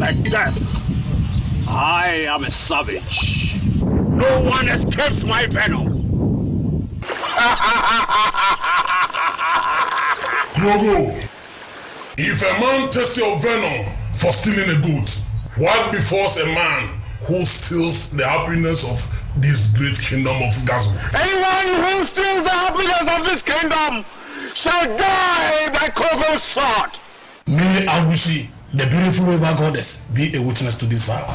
like death. I am a savage. No one escapes my venom. Grogo, if a man tests your venom for stealing a goat, what befalls a man who steals the happiness of this great kingdom of Gazo? Anyone who steals the happiness of this kingdom shall die by Kogo's sword. May Agushi, the beautiful river goddess, be a witness to this vow.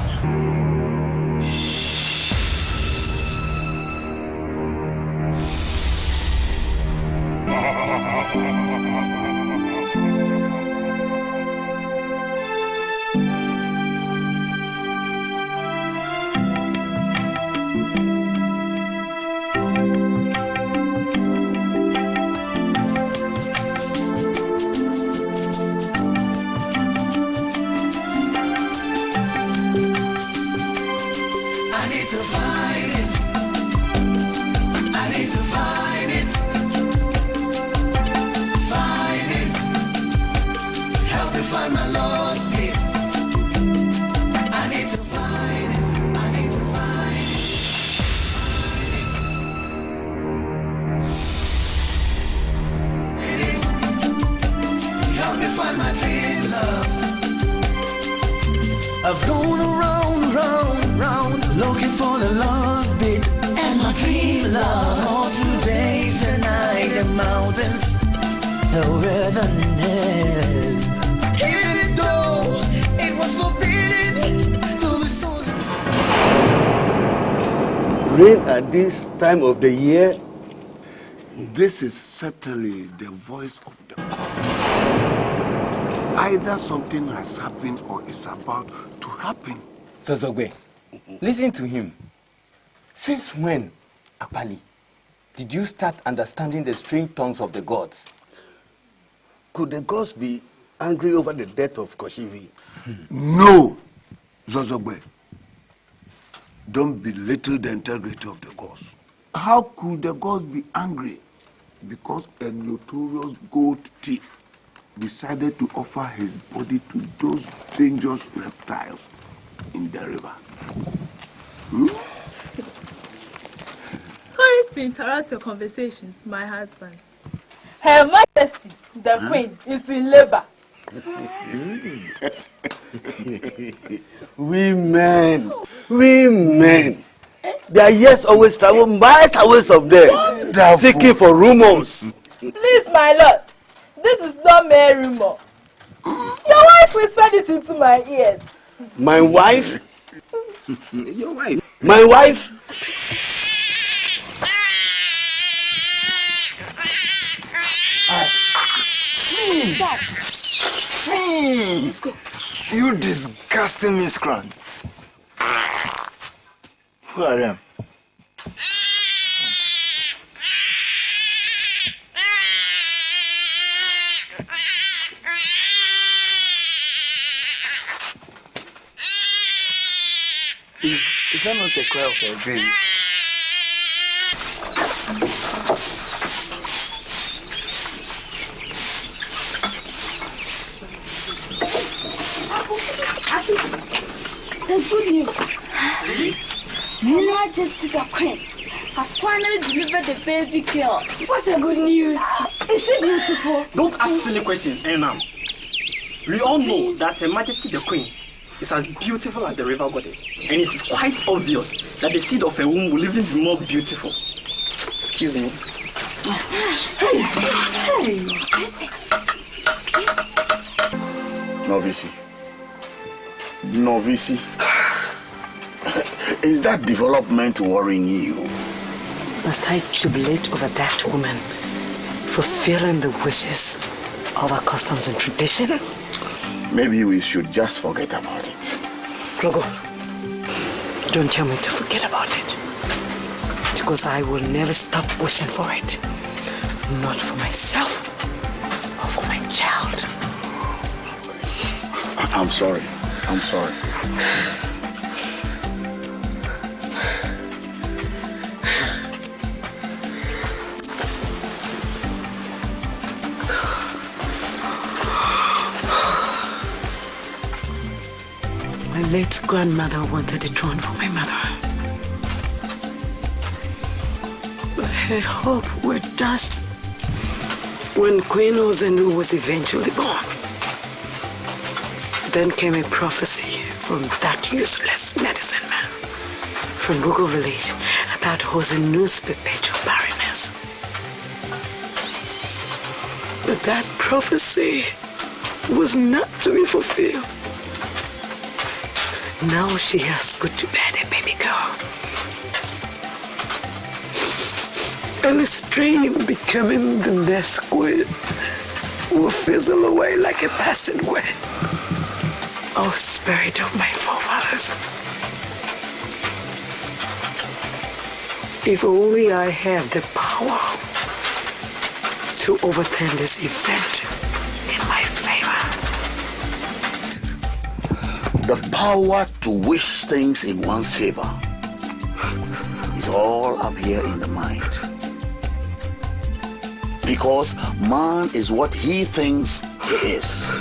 I've gone around, round, looking for the lost bit and my dream love. All 2 days and night, the mountains, the wilderness. Even though it was forbidden to be sold. Rain at this time of the year. This is certainly the voice of the gods. Either something has happened or is about to happen. Sosogwe, listen to him. Since when, Akpali, did you start understanding the strange tongues of the gods? Could the gods be angry over the death of Koshivi? No, Zozogwe. Don't belittle the integrity of the gods. How could the gods be angry? Because a notorious gold thief decided to offer his body to those dangerous reptiles in the river. Sorry to interrupt your conversations, my husbands. Her Majesty, the Queen, is in labor. Women. Their years always travel miles away of them, seeking for rumors. Please, my lord, this is not mere rumor. Your wife whispered it into my ears. My wife? Your wife? My wife? Let's go. You disgusting miscreants. Who are them? Is that not the cry of a baby? There's good news. Your Majesty the Queen has finally delivered the baby girl. What a good news! Is she beautiful? Don't ask silly questions, Enam. We all know that Her Majesty the Queen is as beautiful as the river goddess, and it is quite obvious that the seed of her womb will even be more beautiful. Excuse me. Novice. Is that development worrying you? Must I jubilate over that woman fulfilling the wishes of our customs and tradition? Maybe we should just forget about it. Klogo, don't tell me to forget about it. Because I will never stop wishing for it. Not for myself, or for my child. I'm sorry. late grandmother wanted the throne for my mother. But her hope were dashed when Queen Ozendu was eventually born. Then came a prophecy from that useless medicine man from Bugo village about Ozendu's perpetual barrenness. But that prophecy was not to be fulfilled. Now she has put to bed a baby girl. And this dream becoming the next queen will fizzle away like a passing wind. Oh, spirit of my forefathers. If only I had the power to overturn this event in my favor. The power to wish things in one's favor is all up here in the mind. Because man is what he thinks he is.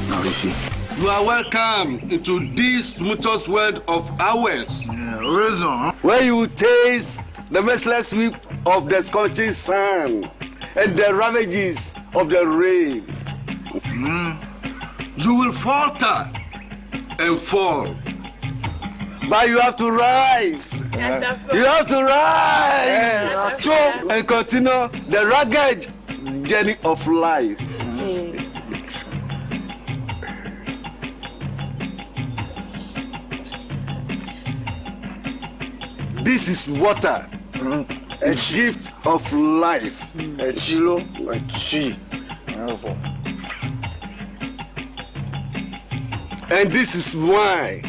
Now you see. You are welcome into this tumultuous world of ours. Where you taste the merciless sweep of the scorching sun and the ravages of the rain. You will falter and fall. But you have to rise. You have to rise. And continue the rugged journey of life. This is water, a gift of life. And this is wine.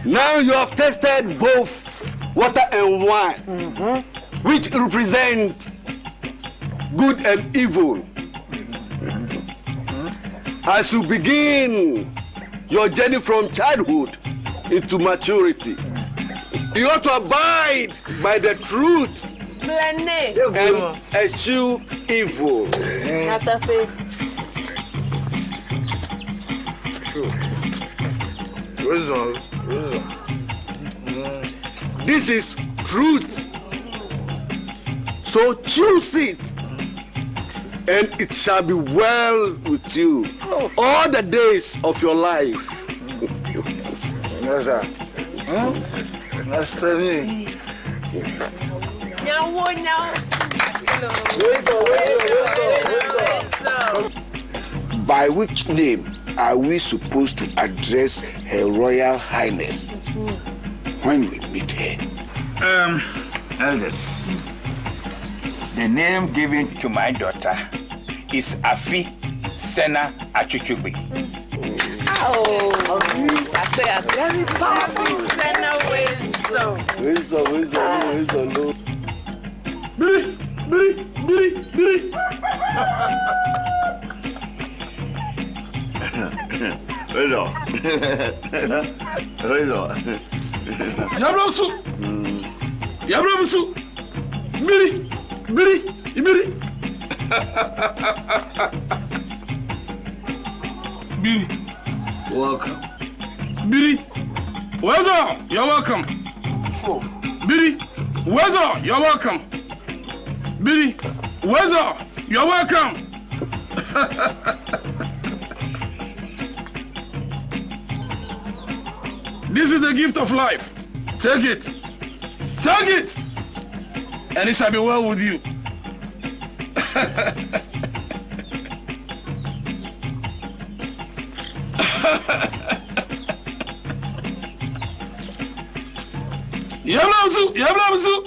Now you have tasted both water and wine, which represent good and evil. As you begin your journey from childhood into maturity, you ought to abide by the truth and eschew evil. This is truth. So choose it, and it shall be well with you all the days of your life. Yes, sir. Master me. By which name are we supposed to address Her Royal Highness when we meet her? Elders, the name given to my daughter is Afi Sena Achuchubi. That's very powerful. Sena Wisdom. Biri. Yabramsu. Biri. Biri. Welcome. Biri. Wezo, you're welcome. Biri. Wezo, you're welcome. Biri. Wezo, you're welcome. This is the gift of life. Take it. Take it. And it shall be well with you. Yablamsu.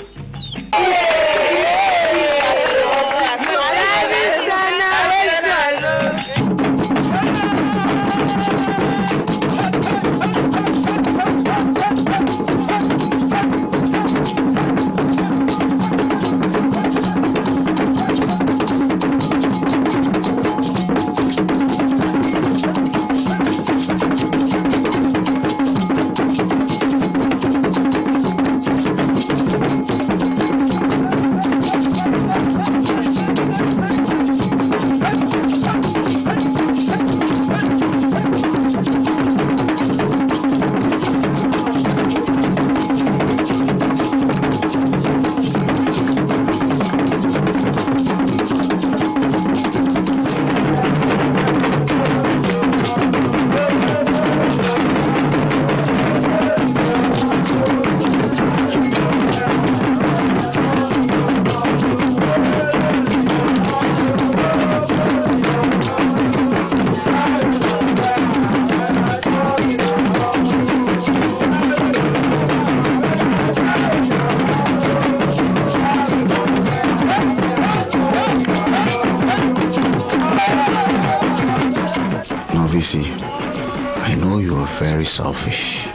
see, I know you are very selfish.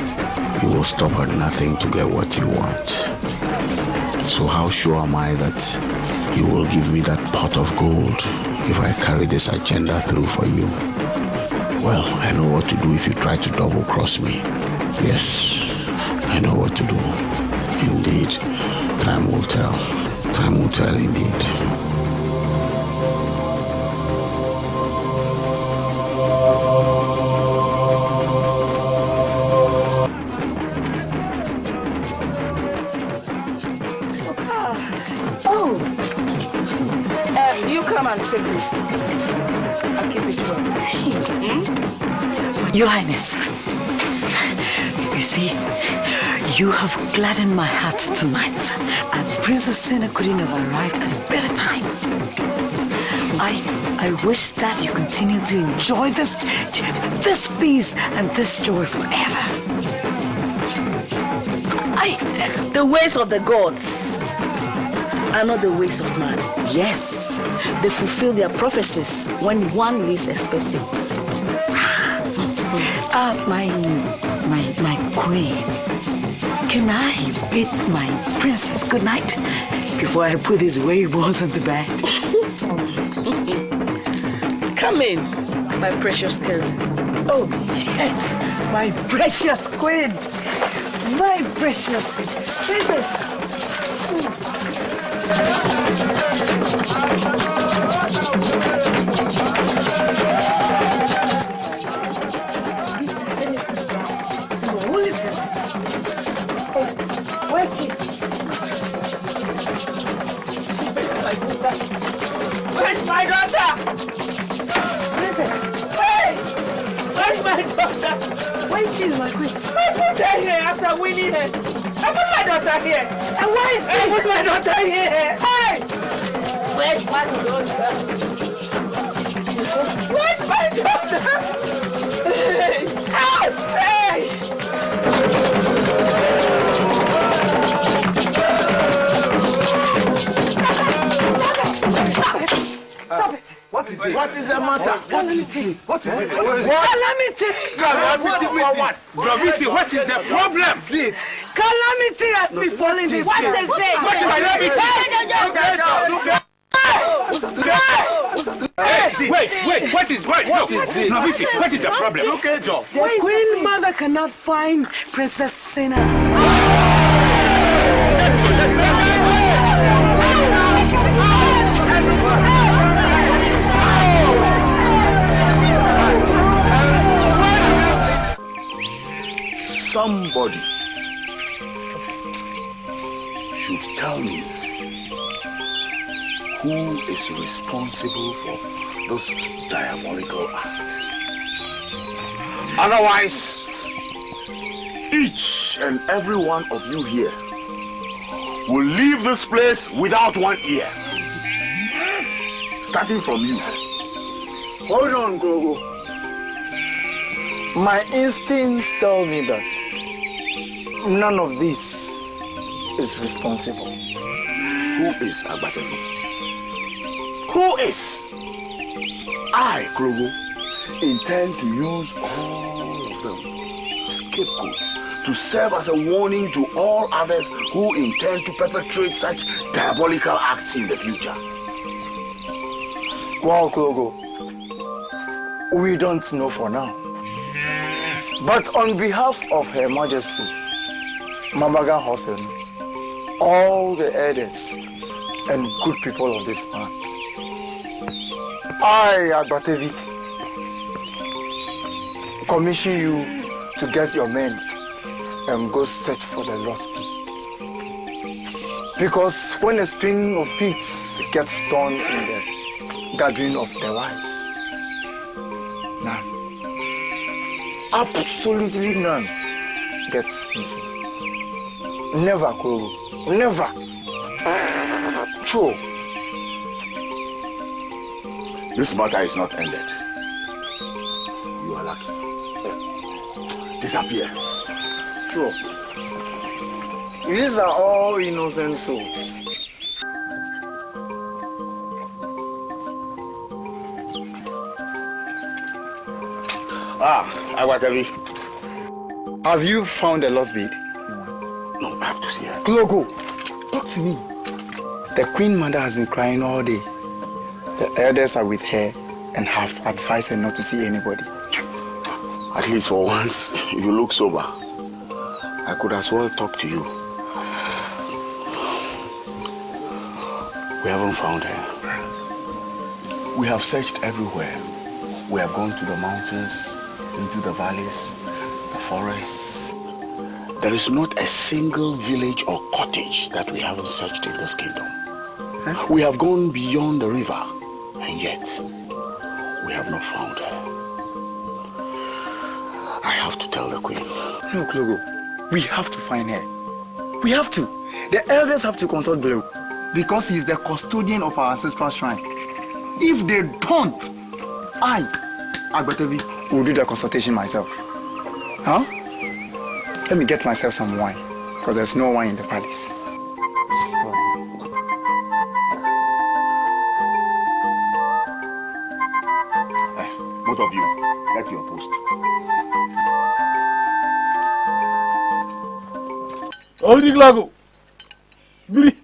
You will stop at nothing to get what you want. So how sure am I that you will give me that pot of gold if I carry this agenda through for you? Well, I know what to do if you try to double-cross me. Yes, I know what to do. Indeed, time will tell. Time will tell indeed. You come and take this. I'll keep it well. Your Highness, you see, you have gladdened my heart tonight, and Princess Sena couldn't have arrived at a better time. I wish that you continue to enjoy this peace and this joy forever. The ways of the gods are not the ways of man. Yes, they fulfill their prophecies when one least expects it. My queen, can I bid my princess good night before I put these weary bones into bed? Come in, my precious cousin. Oh, yes, my precious queen. My precious princess. Where's my daughter? Princess. Hey! Where's my daughter? Where is she, my queen? I put her here after winning her. I put my daughter here. And where is she? I put my daughter here. Hey! Where's my daughter? Where's my daughter? Hey! Help! Hey! Stop it! Stop it! What is it? What is the matter? What is it? What is it? Calamity! Calamity for what? Gavivina, what is the problem? Calamity has befallen this What girl. is this? Wait, what is the problem? Look at you. The queen mother cannot find Princess Sena. Somebody should tell me who is responsible for this diabolical act. Otherwise, each and every one of you here will leave this place without one ear. Starting from you. Hold on, Grogo. My instincts tell me that none of this is responsible. Who is Abodem? Who is? I, Grogo, intend to use all of them as scapegoats to serve as a warning to all others who intend to perpetrate such diabolical acts in the future. Wow, Grogo. We don't know for now. But on behalf of Her Majesty, Mabaga Hossein, all the elders and good people of this land, I, Abodem, commission you to get your men and go search for the lost bead. Because when a string of beads gets torn in the gathering of the wise, none, absolutely none, gets missing. Never, Kuro. Never. True. This matter is not ended. You are lucky. Disappear. True. These are all innocent souls. Abodem. Have you found a lost bead? No, I have to see her. Logo, talk to me. The Queen Mother has been crying all day. The elders are with her and have advised her not to see anybody. At least for once, you look sober. I could as well talk to you. We haven't found her. We have searched everywhere. We have gone to the mountains, into the valleys, the forests. There is not a single village or cottage that we haven't searched in this kingdom. Huh? We have gone beyond the river, and yet we have not found her. I have to tell the queen. Look, Logo, we have to find her. We have to. The elders have to consult Blue because he is the custodian of our ancestral shrine. If they don't, I, Agbatevi, will do the consultation myself. Huh? Let me get myself some wine, because there's no wine in the palace. Both of you, get your post. Lago. Biri.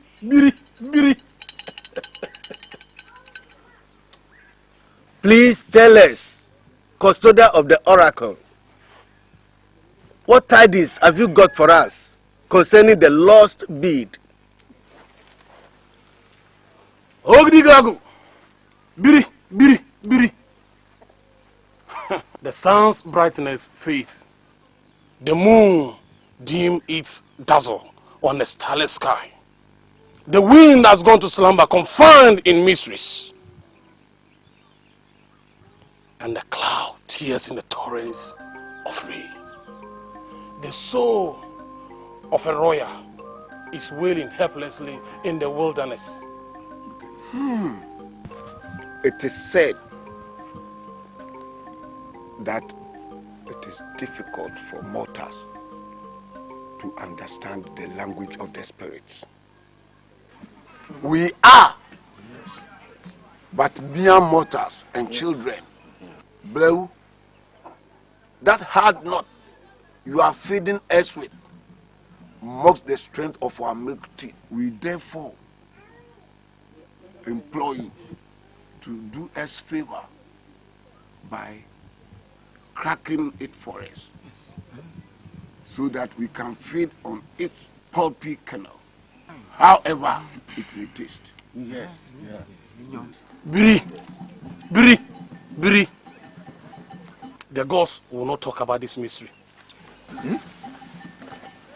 Please tell us, custodian of the oracle, what tidings have you got for us concerning the lost bead? Lago. Biri. The sun's brightness fades. The moon dim its dazzle on the starless sky. The wind has gone to slumber, confined in mysteries. And the cloud tears in the torrents of rain. The soul of a royal is wailing helplessly in the wilderness. It is said that it is difficult for mortals to understand the language of the spirits. We are but mere mortals and children. Blue, that hard nut you are feeding us with mocks the strength of our milk teeth. We therefore implore you to do us favor by cracking it for us so that we can feed on its pulpy kernel, however it may taste. Yes. Biri. The gods will not talk about this mystery.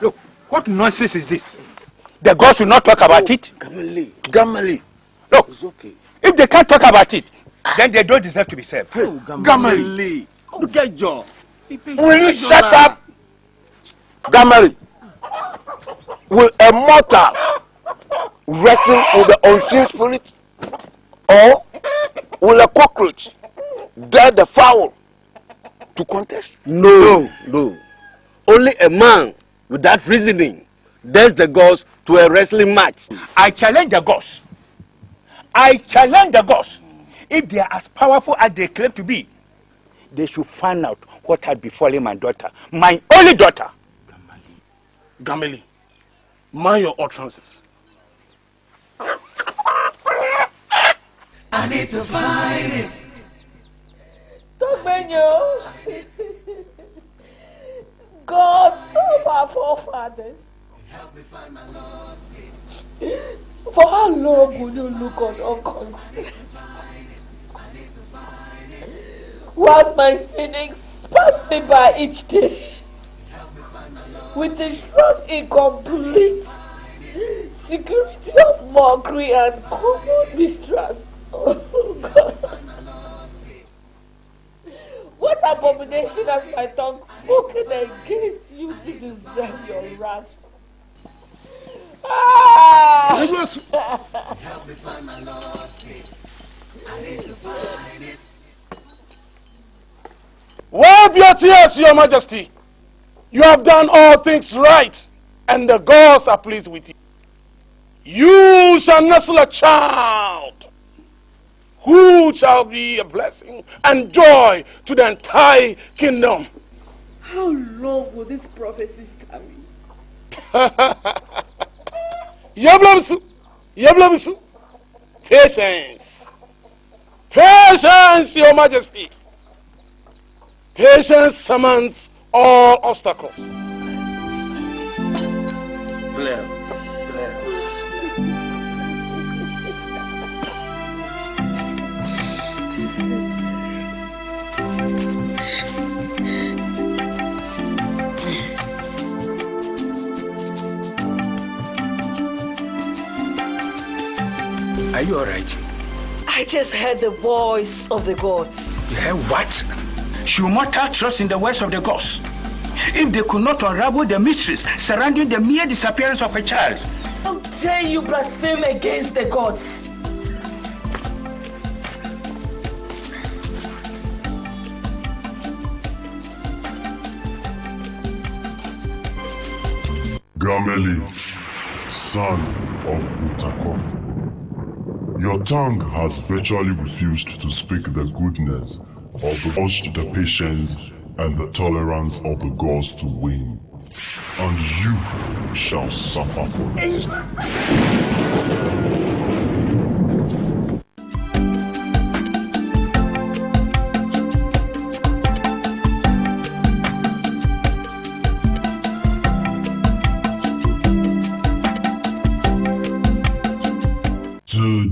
Look, what nonsense is this? The gods will not talk about it? Gamali. Look, okay. If they can't talk about it, then they don't deserve to be served. Hey, Gamali. Look at John. Will you shut up? Gamali. Will a mortal wrestle with the unseen spirit? Or will a cockroach dare the fowl to contest? No. Only a man with that reasoning dares the gods to a wrestling match. I challenge the gods. If they are as powerful as they claim to be, they should find out what had befallen my daughter, my only daughter. Gamali, mind your utterances. I need to find it. Togbenyo. God of our forefathers. Help me find my lost bead. For how long will you look on unconceived? Whilst my sinnings pass me by each day, with a strong incomplete security of mockery and common mistrust. Oh God. What abomination has my tongue spoken against you to deserve your wrath? Help me find my lost bead. I need to find it. Wipe your tears, your majesty. You have done all things right, and the gods are pleased with you. You shall nestle a child who shall be a blessing and joy to the entire kingdom. How long will this prophecy tarry? Yablamsu. Patience. Patience, Your Majesty. Patience surmounts all obstacles. Blair. Are you alright? I just heard the voice of the gods. You heard what? Shumata trust in the words of the gods. If they could not unravel the mysteries surrounding the mere disappearance of a child. How dare you blaspheme against the gods? Gameli, son of Utako, your tongue has virtually refused to speak the goodness of the gods, the patience and the tolerance of the gods to win, and you shall suffer for it.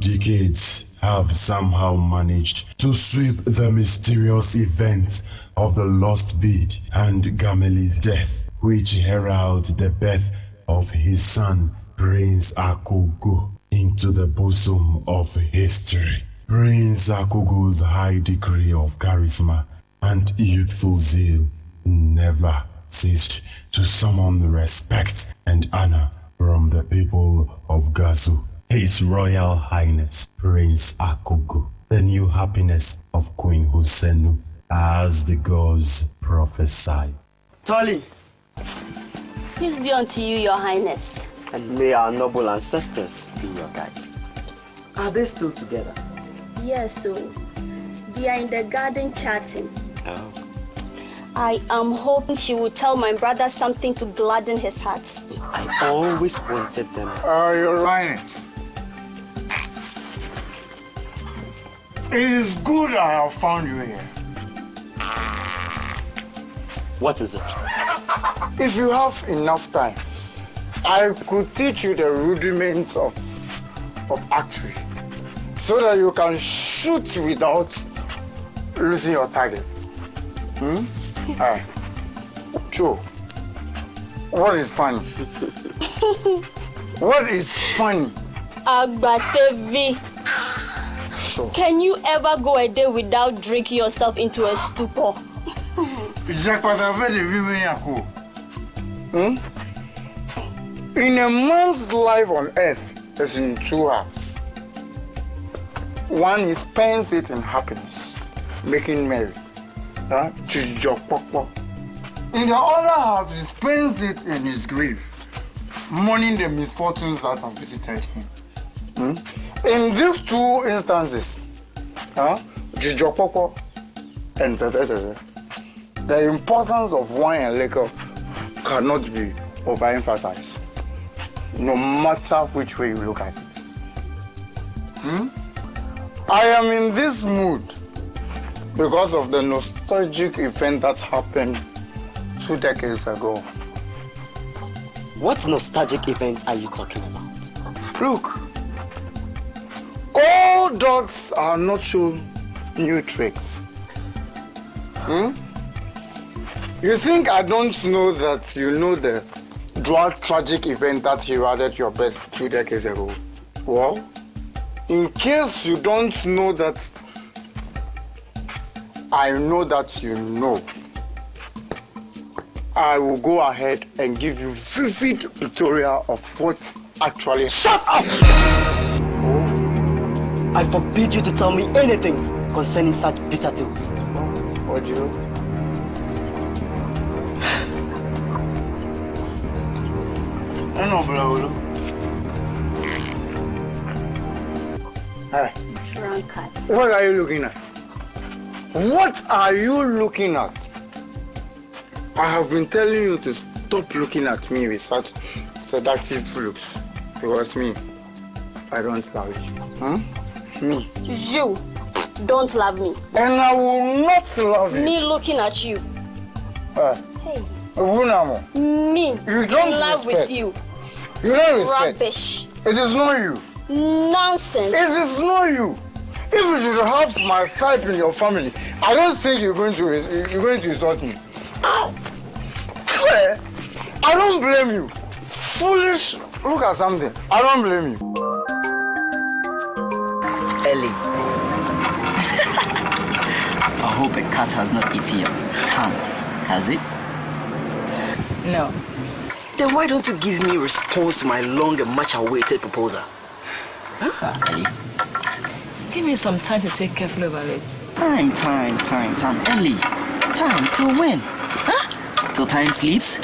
Decades have somehow managed to sweep the mysterious event of the lost BEAD and Gameli's death, which herald the birth of his son, Prince Akugo, into the bosom of history. Prince Akugo's high degree of charisma and youthful zeal never ceased to summon respect and honor from the people of Gazo. His Royal Highness Prince Akugo, the new happiness of Queen Husenu, as the gods prophesied. Tolly, peace be unto you, Your Highness. And may our noble ancestors be your guide. Are they still together? Yes, so they are in the garden chatting. Oh. I am hoping she will tell my brother something to gladden his heart. I always wanted them. Your Highness. It is good I have found you here. What is it? If you have enough time, I could teach you the rudiments of archery so that you can shoot without losing your target. Joe, what is funny? What is funny? Agbatevi. Sure. Can you ever go a day without drinking yourself into a stupor? In a man's life on earth, is in two halves. One, he spends it in happiness, making merry. In the other half, he spends it in his grief, mourning the misfortunes that have visited him. In these two instances, Jijokoko and Pepesese, the importance of wine and liquor cannot be overemphasized, no matter which way you look at it. I am in this mood because of the nostalgic event that happened 2 decades ago. What nostalgic events are you talking about? Look, all dogs are not shown new tricks. You think I don't know that you know the tragic event that heralded your birth 2 decades ago? Well, in case you don't know that, I know that you know. I will go ahead and give you vivid tutorial of what actually... Shut up! I forbid you to tell me anything concerning such bitter tales. What do you? I know, bro. Alright, drunkard. What are you looking at? What are you looking at? I have been telling you to stop looking at me with such seductive looks. Because me, I don't love you. Huh? Me. You don't love me. And I will not love you. Me looking at you. Hey. Me. You don't in love respect. with you. You don't respect. Rubbish. It is not you. Nonsense. It is not you. If you should have my type in your family, I don't think you're going to insult me. Claire, I don't blame you. Foolish, look at something. I don't blame you. Ellie. I hope a cat has not eaten your tongue, has it? No. Then why don't you give me a response to my long and much awaited proposal? Huh? Ellie? Give me some time to think carefully about it. Time. Ellie, time till when? Huh? Till time sleeps?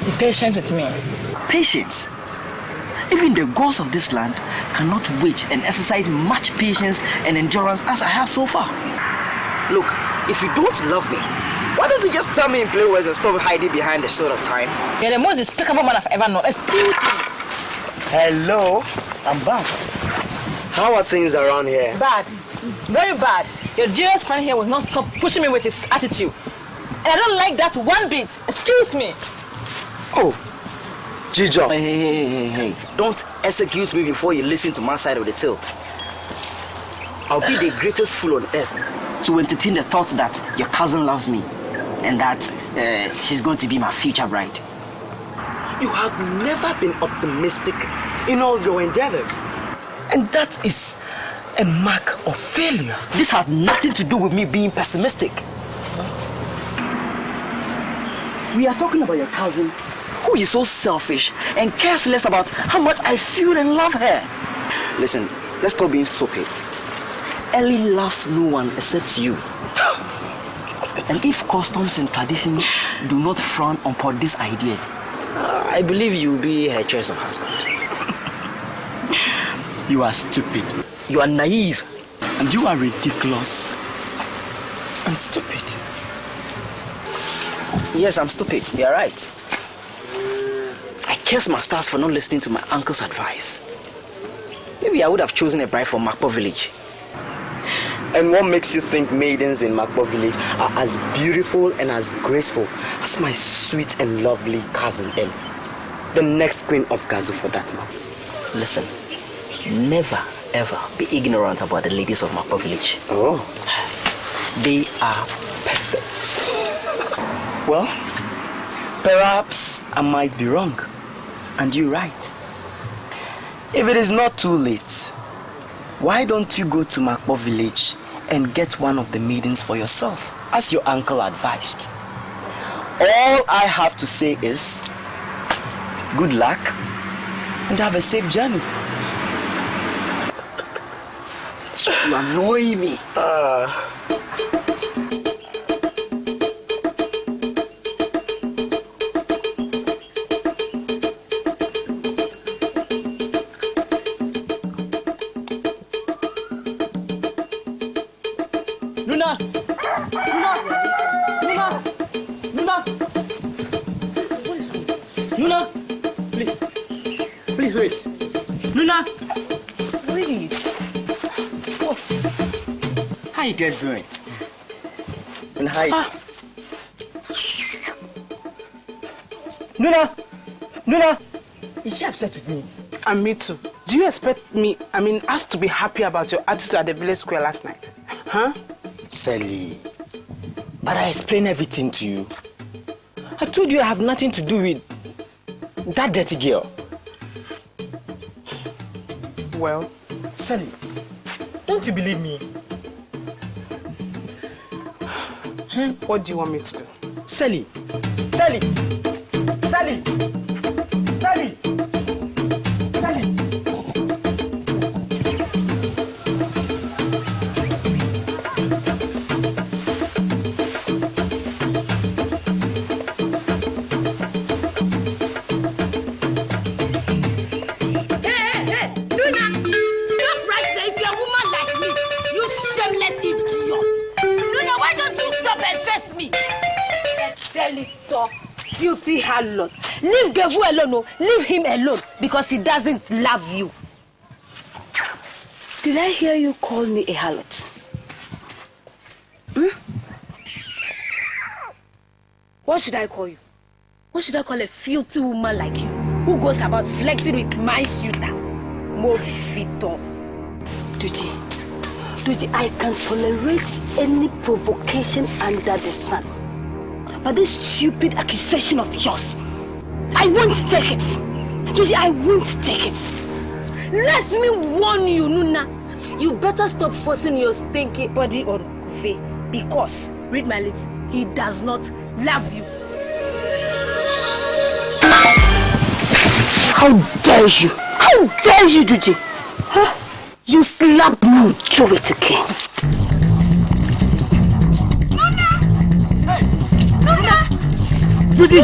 Be patient with me. Patience? Even the gods of this land cannot wait and exercise much patience and endurance as I have so far. Look, if you don't love me, why don't you just tell me in plain words and stop hiding behind the shield of time? You're the most despicable man I've ever known. Excuse me. Hello, I'm back. How are things around here? Bad. Very bad. Your dearest friend here was not stop pushing me with his attitude. And I don't like that one bit. Excuse me. Oh, Gijo. Hey. Don't execute me before you listen to my side of the tale. I'll be the greatest fool on earth to entertain the thought that your cousin loves me and that she's going to be my future bride. You have never been optimistic in all your endeavors. And that is a mark of failure. This has nothing to do with me being pessimistic. We are talking about your cousin, who is so selfish and cares less about how much I feel and love her. Listen, let's stop being stupid. Ellie loves no one except you. And if customs and tradition do not frown upon this idea, I believe you will be her choice of husband. You are stupid. You are naive. And you are ridiculous. And stupid. Yes, I'm stupid. You're right. I curse my stars for not listening to my uncle's advice. Maybe I would have chosen a bride from Mcbrown village. And what makes you think maidens in Mcbrown village are as beautiful and as graceful as my sweet and lovely cousin Ellie? The next queen of Gazo for that matter. Listen, never ever be ignorant about the ladies of Mcbrown village. Oh. They are perfect. Well, perhaps I might be wrong. And you're right. If it is not too late, why don't you go to Mcbrown village and get one of the maidens for yourself, as your uncle advised? All I have to say is, good luck and have a safe journey. You annoy me. Nuna, please wait. Nuna, wait. What? How you guys doing? And hi. Nuna, is she upset with me? And me too. Do you expect us to be happy about your attitude at the village square last night? Huh? Sally, but I explained everything to you. I told you I have nothing to do with that dirty girl. Well, Sally, don't you believe me? What do you want me to do? Sally! skeleton, filthy harlot. Leave Gavu alone, no. Leave him alone because he doesn't love you. Did I hear you call me a harlot? Hmm? What should I call you? What should I call a filthy woman like you who goes about flirting with my suitor? Movito. Duji, I can tolerate any provocation under the sun. But this stupid accusation of yours, I won't take it. Duji, I won't take it. Let me warn you, Nuna. You better stop forcing your stinky body on Kufe because, read my lips, he does not love you. How dare you? How dare you, Duji? Huh? You slapped me, do it again. Judy!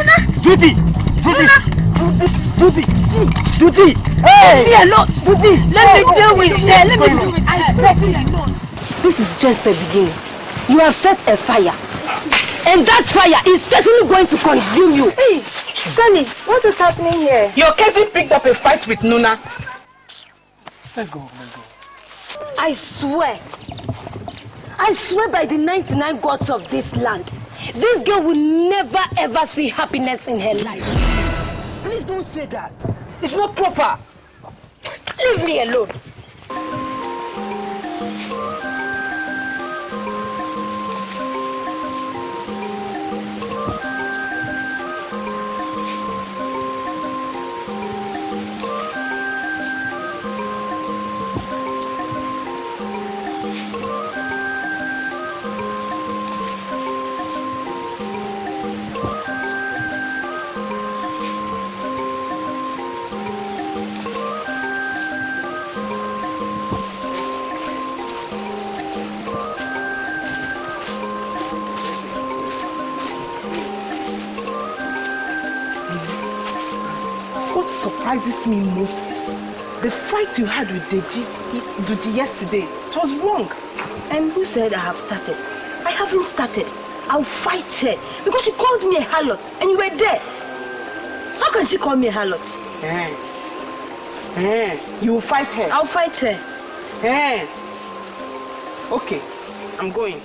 Hey! Leave me alone! Judy! Let me deal with it! Let me deal with it! I beg you alone! This is just the beginning. You have set a fire. And that fire is certainly going to consume you. Hey! Sunny, what is happening here? Your cousin picked up a fight with Nuna. Let's go. I swear by the 99 gods of this land, this girl will never ever see happiness in her life. Please don't say that. It's not proper. Leave me alone. Surprises me most. The fight you had with Duji yesterday, it was wrong. And who said I have started? I haven't started. I'll fight her because she called me a harlot and you were there. How can she call me a harlot? You will fight her? I'll fight her. Okay, I'm going.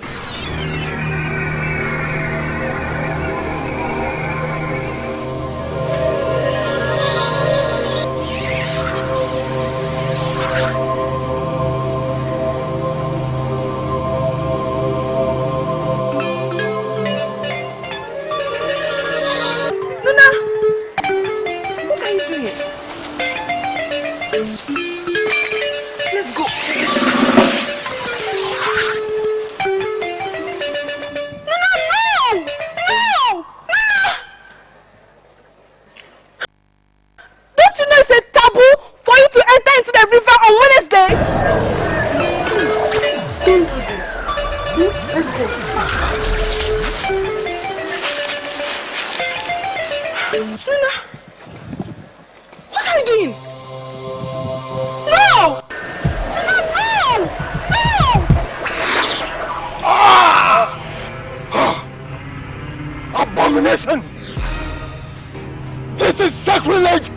This is sacrilege!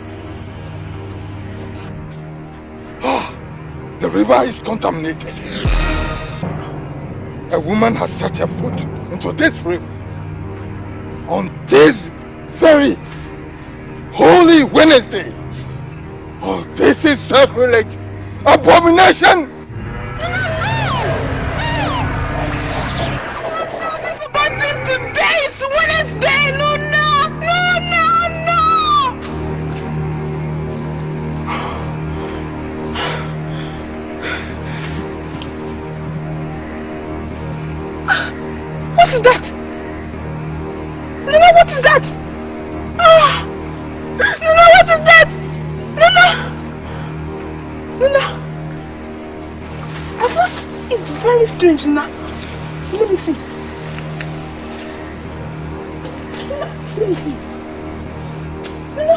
The river is contaminated. A woman has set her foot into this river on this very holy Wednesday. Oh, this is sacrilege! Abomination! What is that? Nuna, what is that? Nuna, what is that? Nuna! I've lost. It's very strange, Nuna. Let me see. Nuna, let me see. Nuna!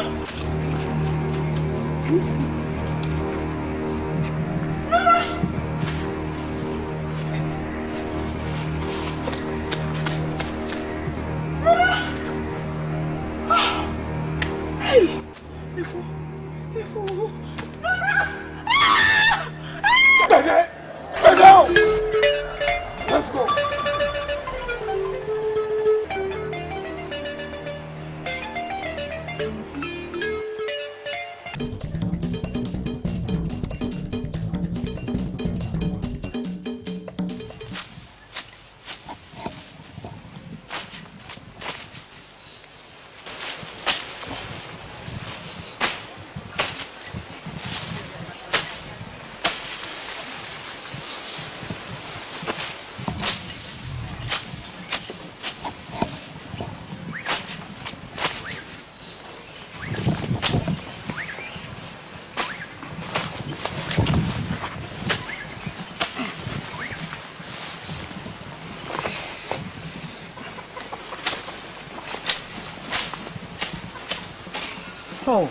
Nuna! Nuna! Okay. Let's go. Let's go. Oh.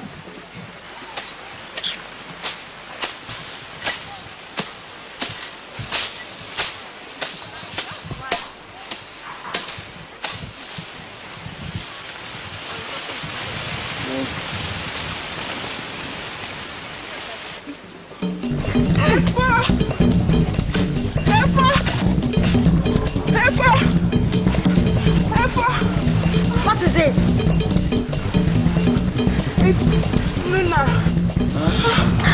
What is it? It's Luna.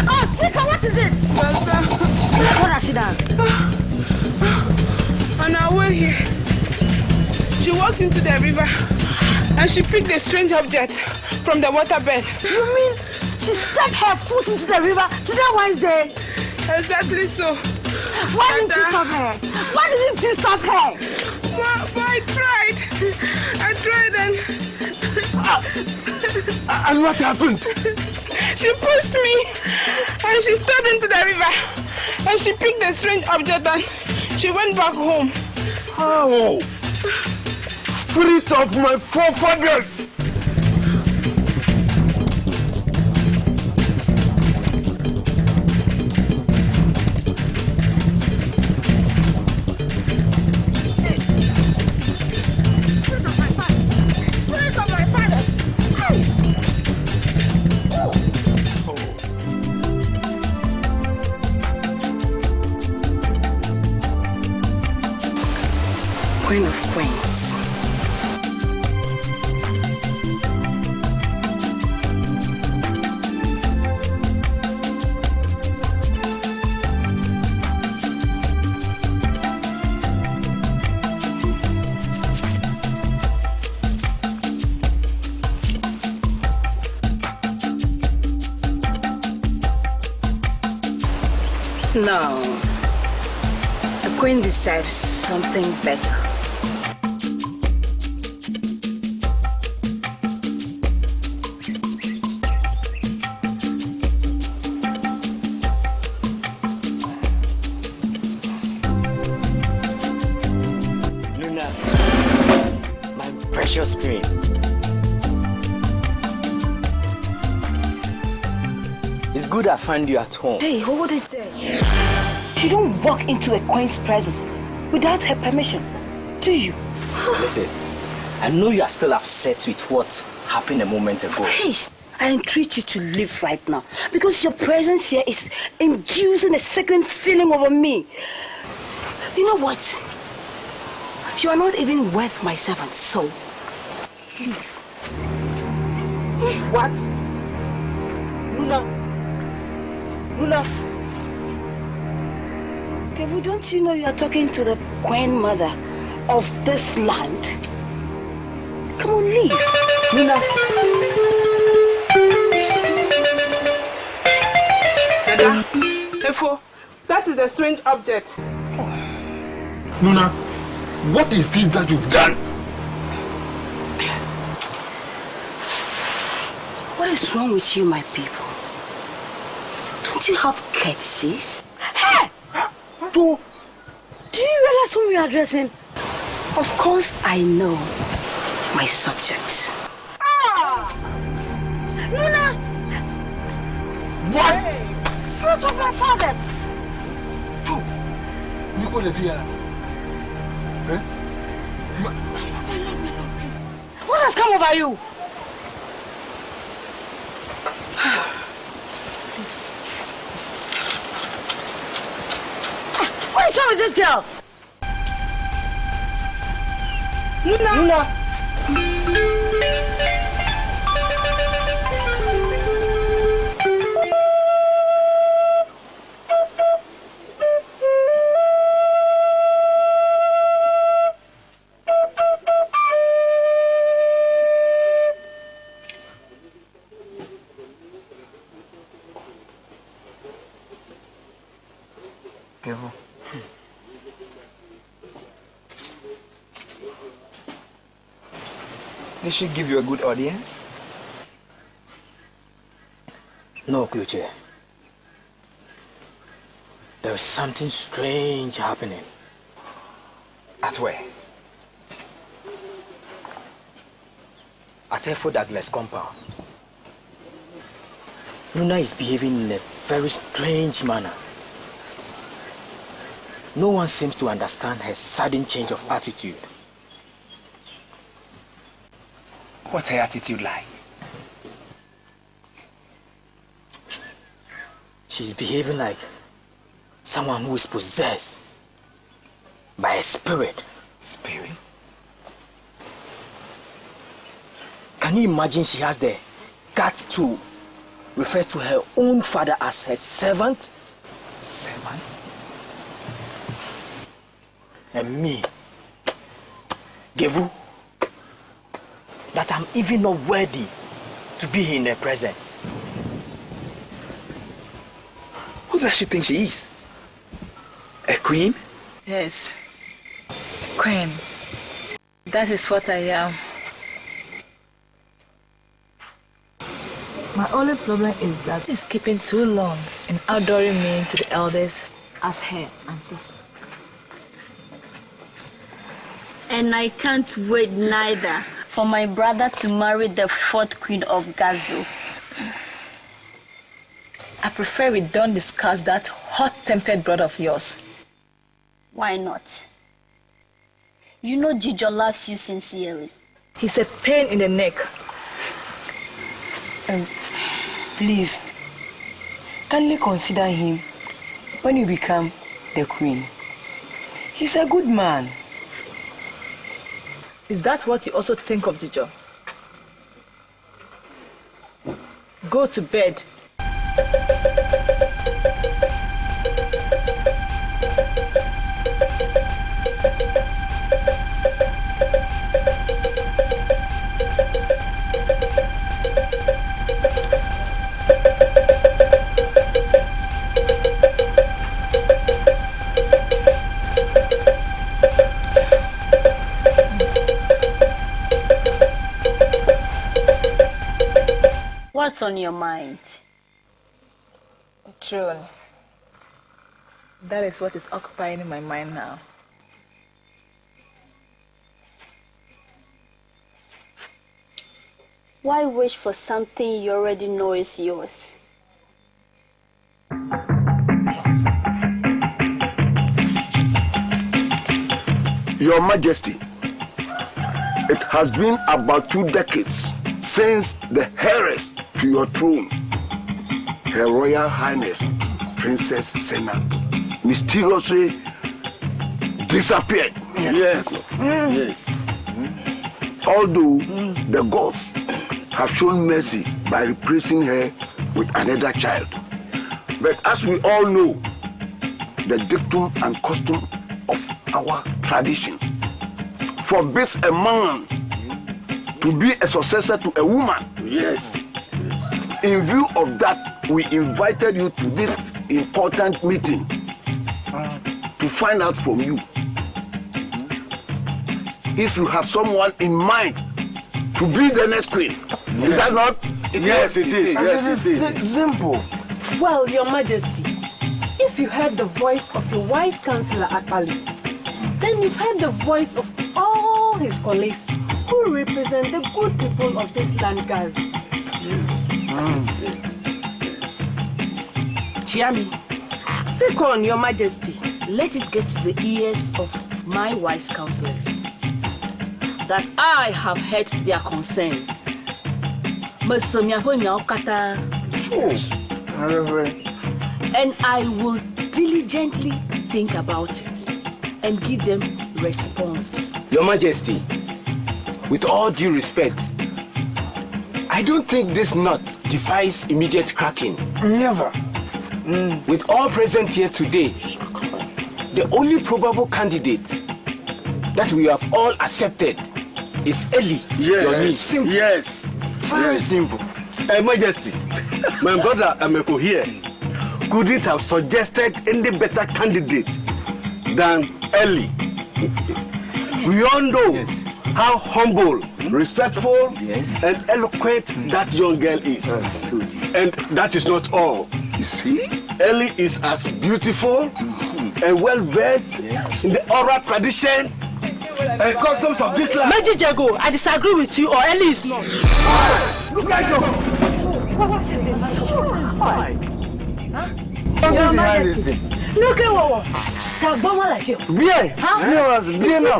Oh, Sika, what is it? What has she done? On our way here, she walked into the river and she picked a strange object from the waterbed. You mean she stepped her foot into the river today Wednesday? Exactly so. Why didn't you stop her? Why didn't you stop her? But I tried. I tried And what happened? She pushed me and she stepped into the river and she picked the strange object and she went back home. Oh! Spirit of my forefathers! Queen of Queens. No, a queen deserves something better. Precious queen. It's good I found you at home. Hey, hold it there. You don't walk into a queen's presence without her permission, do you? Listen, I know you are still upset with what happened a moment ago. Hey, I entreat you to leave right now because your presence here is inducing a second feeling over me. You know what? You are not even worth my servant, so leave. What? Luna? Luna? Kevu, don't you know you are talking to the queen mother of this land? Come on, leave. Luna? Dada, Efo, that is a strange object. Luna, what is this that you've done? What is wrong with you, my people? Don't you have courtesies? Hey! Do you realize whom you're addressing? Of course I know my subjects. Ah! Luna! What? Hey. Spirit of my fathers! Nico Levia. What has come over you? What's wrong with this girl? Luna. This should give you a good audience. No, Kluche. There is something strange happening. At where? At Efo Douglas compound. Luna is behaving in a very strange manner. No one seems to understand her sudden change of attitude. What's her attitude like? She's behaving like someone who is possessed by a spirit. Spirit? Can you imagine she has the guts to refer to her own father as her servant? Servant? And me, Gevu, that I'm even not worthy to be in her presence. Who does she think she is? A queen? Yes. Queen. That is what I am. My only problem is that she's keeping too long in outdooring me to the elders as her ancestors. And I can't wait neither for my brother to marry the 4th queen of Gazo. I prefer we don't discuss that hot-tempered brother of yours. Why not? You know Jijo loves you sincerely. He's a pain in the neck. Please, kindly consider him when you become the queen. He's a good man. Is that what you also think of Jijo? Go to bed. What's on your mind? The throne. That is what is occupying my mind now. Why wish for something you already know is yours? Your Majesty, it has been about 2 decades since the heiress to your throne, Her Royal Highness Princess Sena, mysteriously disappeared. Yes. Yes. Although the gods have shown mercy by replacing her with another child. But as we all know, the dictum and custom of our tradition forbids a man to be a successor to a woman. Yes. In view of that, we invited you to this important meeting to find out from you if you have someone in mind to be the next queen. Yes. Is that not? Yes, it is. Yes, it is. Simple. Well, Your Majesty, if you heard the voice of your wise counselor at Bali, then you've heard the voice of all his colleagues who represent the good people of this land, Gazo. Yes. Chiami, speak on, Your Majesty. Let it get to the ears of my wise counselors that I have heard their concern. And I will diligently think about it and give them response. Your Majesty, with all due respect, I don't think this nut defies immediate cracking. Never. With all present here today, the only probable candidate that we have all accepted is Eli. Your niece. Yes. Very simple. Her Majesty, my brother Ameko here couldn't have suggested any better candidate than Eli. We all know how humble, respectful, and eloquent that young girl is. And that is not all. You see, Eli is as beautiful and well-versed in the oral tradition and customs of this land. Major Jago, I disagree with you, or Eli is not. Look at you! What is it? Why? Your Majesty. Look at what?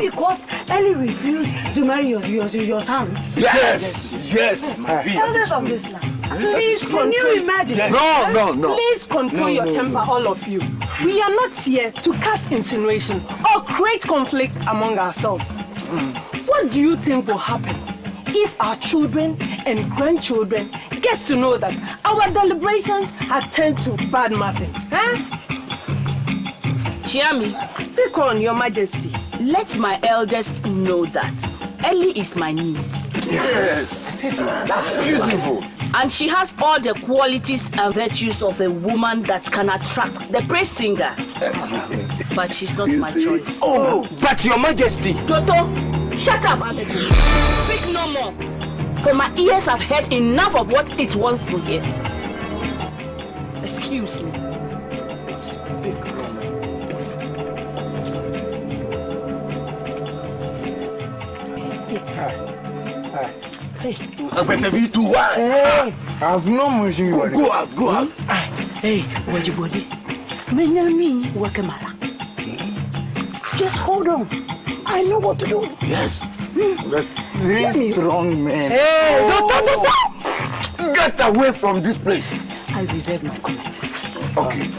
Because Eli refused to marry your son. Yes. Elders of this land. Please, can you imagine? Yes. No. Please control your temper, all of you. We are not here to cast insinuation or create conflict among ourselves. What do you think will happen if our children and grandchildren get to know that our deliberations have turned to bad matters? Chiami, speak on, Your Majesty. Let my elders know that Eli is my niece. Yes. That's beautiful. And she has all the qualities and virtues of a woman that can attract the praise singer. But she's not my choice. Oh, but Your Majesty. Toto, shut up, Ameko. Speak no more. For my ears have heard enough of what it wants to hear. Excuse me. Speak no more. I've no mercy. Go out. Hey, what's your body? Me, Wakemala. Just hold on. I know what to do. Yes. But very strong man. Hey, don't. Get away from this place. I reserve my comment. Okay.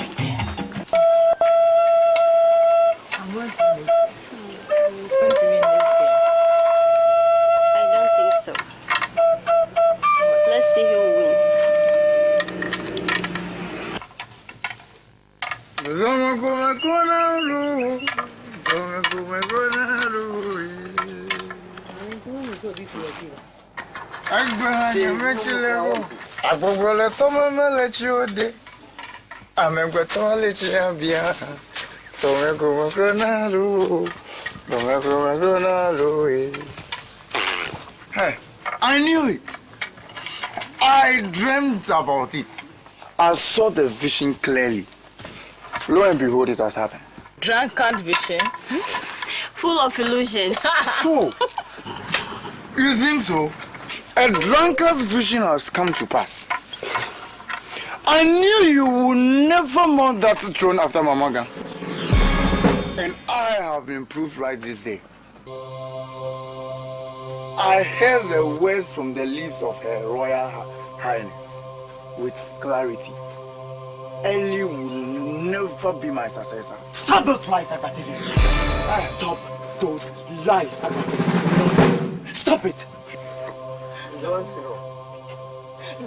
Let's see who will win. Hey, I knew it. I dreamt about it. I saw the vision clearly. Lo and behold, it has happened. Drunkard vision. Full of illusions. So, you think so? A drunkard's vision has come to pass. I knew you would never mount that throne after Mamaga. And I have been proved right this day. I heard the words from the lips of Her Royal Highness with clarity. Eli will never be my successor. Stop those lies, Abodem. Stop those lies, Abodem. Stop it.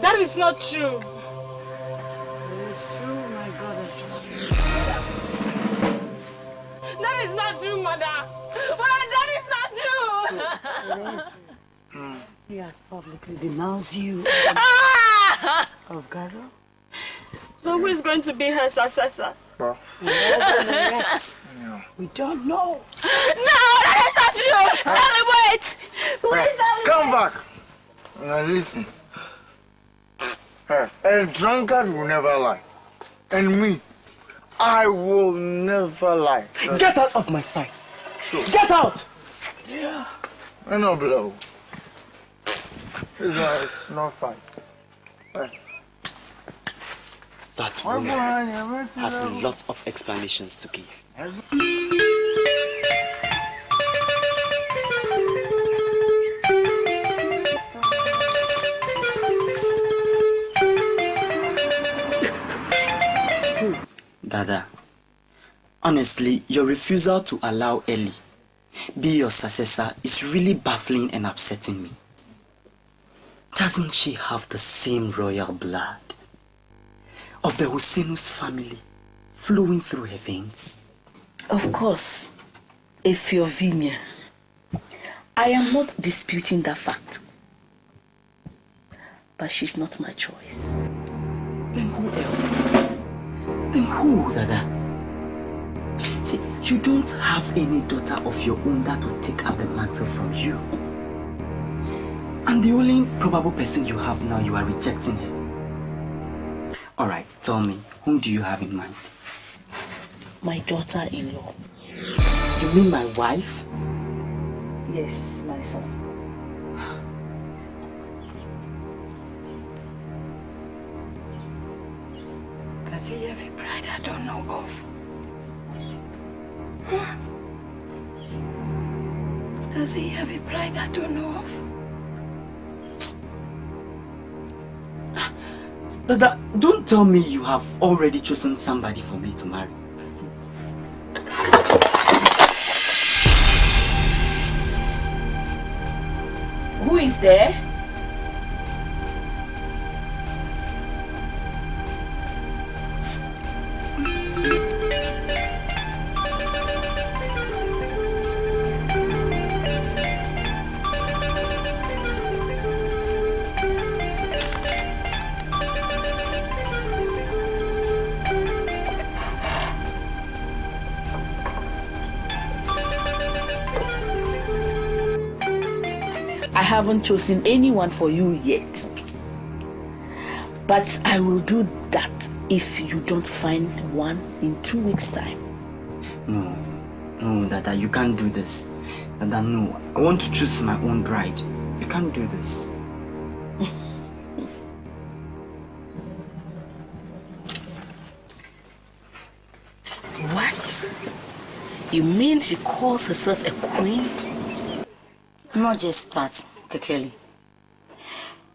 That is not true. It is true, my goddess. That is not true, mother. That is not true. He has publicly denounced you of Gazo. So who is going to be her successor? We don't know. No, that is not true. Ellie, wait. Please, Ellie, come back. Now listen. A drunkard will never lie. And me, I will never lie. Get out of my sight. Sure. Get out. Yeah. I know, bro. It's not fun. That woman has a lot of explanations to give. Dada, honestly, your refusal to allow Ellie be your successor is really baffling and upsetting me. Doesn't she have the same royal blood of the Husseinus family flowing through her veins? Of course, Vivienne. I am not disputing that fact. But she's not my choice. Then who else? Then who, Dada? See, you don't have any daughter of your own that will take up the mantle from you. And the only probable person you have now, you are rejecting her. Alright, tell me, whom do you have in mind? My daughter-in-law. You mean my wife? Yes, my son. Does he have a bride I don't know of? Does he have a bride I don't know of? Dada, don't tell me you have already chosen somebody for me to marry. Who is there? I haven't chosen anyone for you yet. But I will do that if you don't find one in 2 weeks' time. No, Dada, you can't do this. Dada, no. I want to choose my own bride. You can't do this. What? You mean she calls herself a queen? Not just that, Kekeli.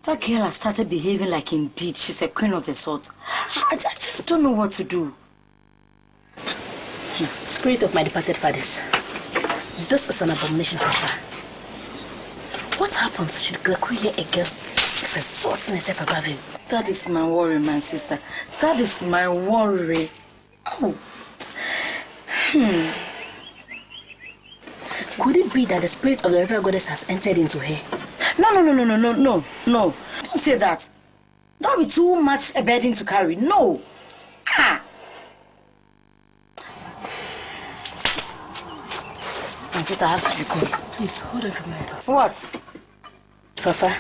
That girl has started behaving like indeed she's a queen of the sort. I just don't know what to do. Spirit of my departed fathers. This is an abomination for her. What happens should Greco hear a girl exalting herself above him? That is my worry, my sister. That is my worry. Oh. Could it be that the spirit of the river goddess has entered into her? No. Don't say that. That would be too much a burden to carry. No. My sister, I have to be going. Please, hold on for my house. What? Fafa,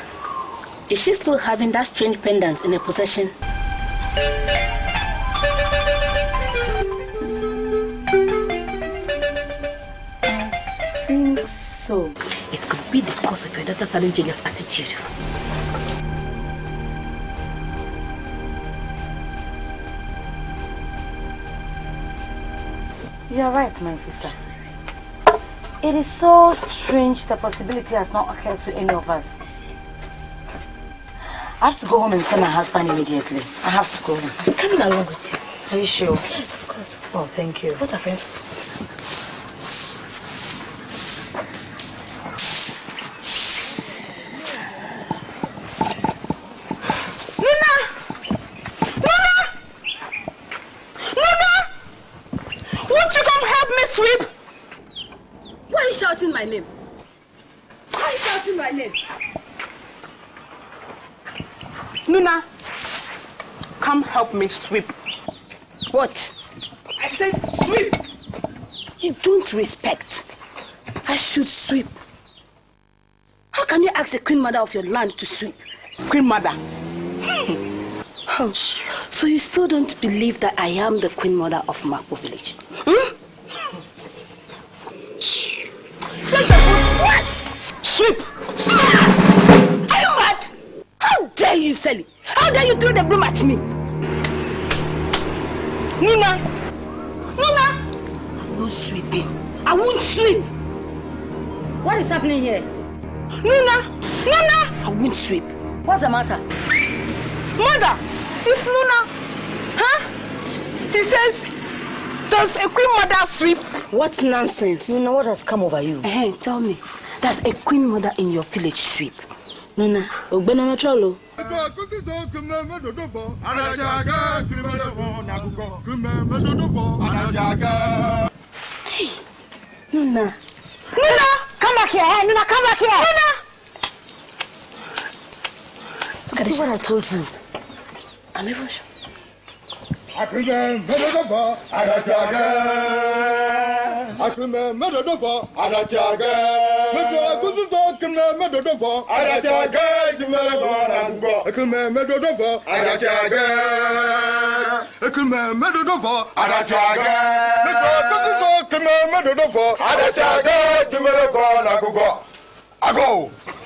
is she still having that strange pendant in her possession? I think so. It could be the cause of your daughter's sudden change of attitude. You are right, my sister. It is so strange the possibility has not occurred to any of us. I have to go home and tell my husband immediately. I have to go home. I'm coming along with you. Are you sure? Yes, of course. Oh, thank you. What are friends for? Sweep! Why are you shouting my name? Why are you shouting my name? Nuna, come help me sweep. What? I said sweep! You don't respect. I should sweep. How can you ask the queen mother of your land to sweep? Queen mother? Oh, so you still don't believe that I am the queen mother of Mcbrown village? What? Sweep! Are you mad? How dare you, Sally? How dare you throw the broom at me? Nuna! I'm not sweeping. I won't sweep. What is happening here? Nuna! I won't sweep. What's the matter? Mother! It's Nuna! Huh? She says, does a queen mother sweep? What nonsense? You know what has come over you? Hey, tell me, does a queen mother in your village sweep? Nuna, Ogbena Cholo. Hey, Nuna. Nuna, come back here. Hey, Nuna, come back here. Nuna. Look at what I told you. I'm even sure.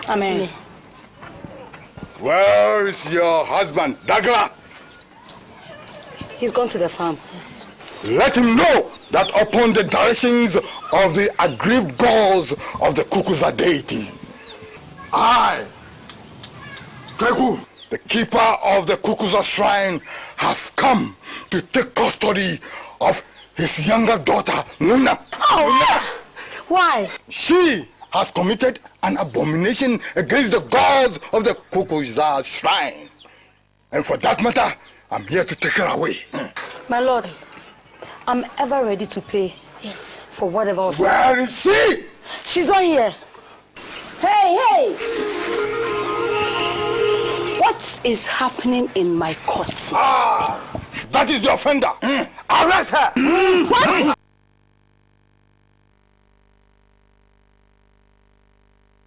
Amen. Where is your husband, Dagla? He's gone to the farm. Yes. Let him know that upon the directions of the aggrieved gods of the Kukuza deity, I, Kreku, the keeper of the Kukuza shrine, have come to take custody of his younger daughter, Nuna. Oh, yeah. Why? She has committed an abomination against the gods of the Kukuza shrine. And for that matter, I'm here to take her away. My lord, I'm ever ready to pay. Yes. For whatever. Where is she? She's not here. Hey, hey! What is happening in my court? Ah, that is the offender. Arrest her. What?